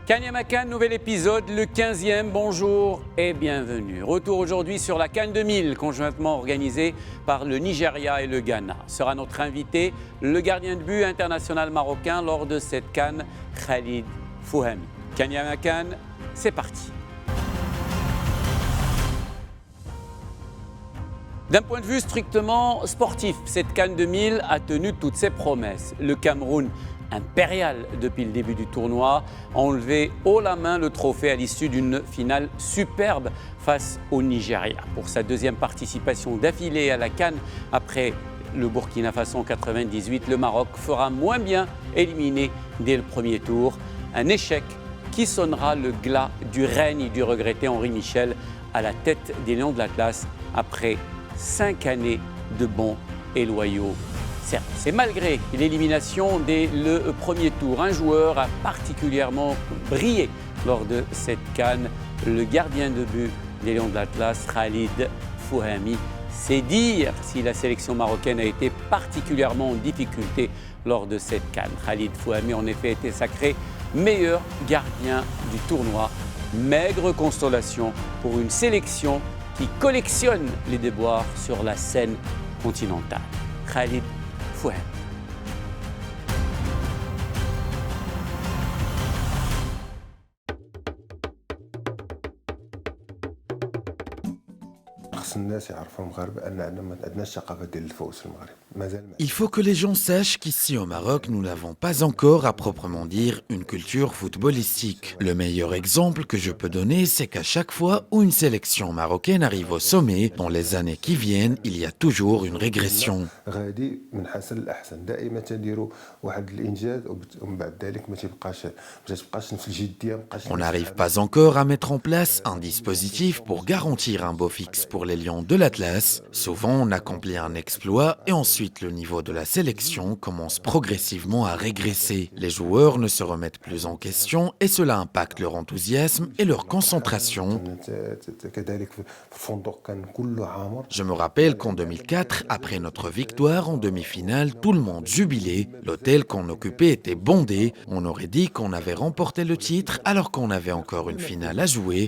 Kanyamakan, nouvel épisode, le 15e. Bonjour et bienvenue. Retour aujourd'hui sur la CAN 2000, conjointement organisée par le Nigeria et le Ghana. Sera notre invité, le gardien de but international marocain lors de cette CAN, Khalid Fouhami. Kanyamakan, c'est parti. D'un point de vue strictement sportif, cette CAN 2000 a tenu toutes ses promesses. Le Cameroun, impérial depuis le début du tournoi, a enlevé haut la main le trophée à l'issue d'une finale superbe face au Nigeria. Pour sa deuxième participation d'affilée à la CAN, après le Burkina Faso en 98, le Maroc fera moins bien éliminé dès le premier tour. Un échec qui sonnera le glas du règne du regretté Henri Michel à la tête des Lions de l'Atlas après 5 années de bons et loyaux services. Et malgré l'élimination dès le premier tour, un joueur a particulièrement brillé lors de cette CAN, le gardien de but des Lions de l'Atlas, Khalid Fouhami. C'est dire si la sélection marocaine a été particulièrement en difficulté lors de cette CAN. Khalid Fouhami en effet été sacré meilleur gardien du tournoi. Maigre consolation pour une sélection qui collectionne les déboires sur la scène continentale. Khalid Fouhami. Il faut que les gens sachent qu'ici au Maroc, nous n'avons pas encore, à proprement dire, une culture footballistique. Le meilleur exemple que je peux donner, c'est qu'à chaque fois où une sélection marocaine arrive au sommet, dans les années qui viennent, il y a toujours une régression. On n'arrive pas encore à mettre en place un dispositif pour garantir un beau fixe pour les Lions de l'Atlas. Souvent, on accomplit un exploit et ensuite le niveau de la sélection commence progressivement à régresser. Les joueurs ne se remettent plus en question et cela impacte leur enthousiasme et leur concentration. Je me rappelle qu'en 2004, après notre victoire en demi-finale, tout le monde jubilait. L'hôtel qu'on occupait était bondé. On aurait dit qu'on avait remporté le titre alors qu'on avait encore une finale à jouer.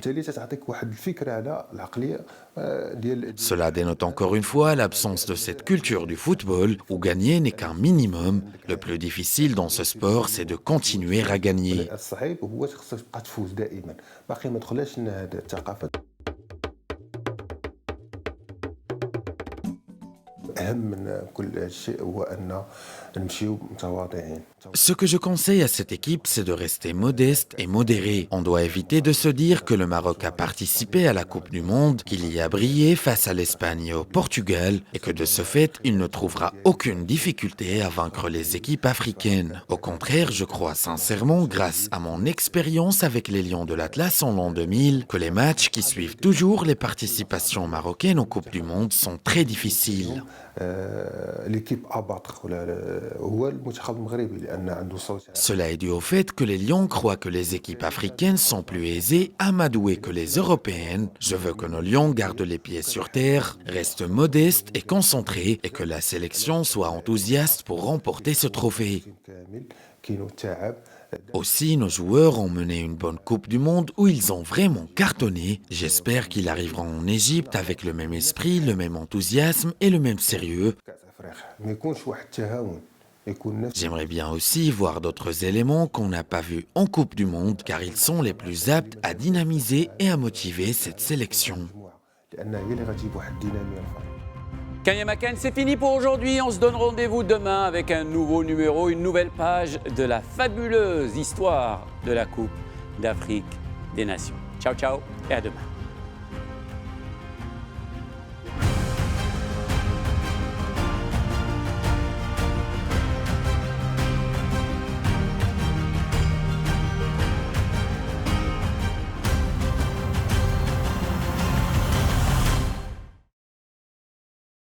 Cela dénote encore une fois l'absence de cette culture du football où gagner n'est qu'un minimum. Le plus difficile dans ce sport, c'est de continuer à gagner. Ce que je conseille à cette équipe, c'est de rester modeste et modéré. On doit éviter de se dire que le Maroc a participé à la Coupe du Monde, qu'il y a brillé face à l'Espagne et au Portugal, et que de ce fait, il ne trouvera aucune difficulté à vaincre les équipes africaines. Au contraire, je crois sincèrement, grâce à mon expérience avec les Lions de l'Atlas en l'an 2000, que les matchs qui suivent toujours les participations marocaines en Coupe du Monde sont très difficiles. Cela est dû au fait que les Lions croient que les équipes africaines sont plus aisées, amadouées que les européennes. Je veux que nos Lions gardent les pieds sur terre, restent modestes et concentrés et que la sélection soit enthousiaste pour remporter ce trophée. Aussi, nos joueurs ont mené une bonne Coupe du Monde où ils ont vraiment cartonné. J'espère qu'ils arriveront en Égypte avec le même esprit, le même enthousiasme et le même sérieux. J'aimerais bien aussi voir d'autres éléments qu'on n'a pas vus en Coupe du Monde car ils sont les plus aptes à dynamiser et à motiver cette sélection. Kanyamakan, c'est fini pour aujourd'hui. On se donne rendez-vous demain avec un nouveau numéro, une nouvelle page de la fabuleuse histoire de la Coupe d'Afrique des Nations. Ciao, ciao et à demain.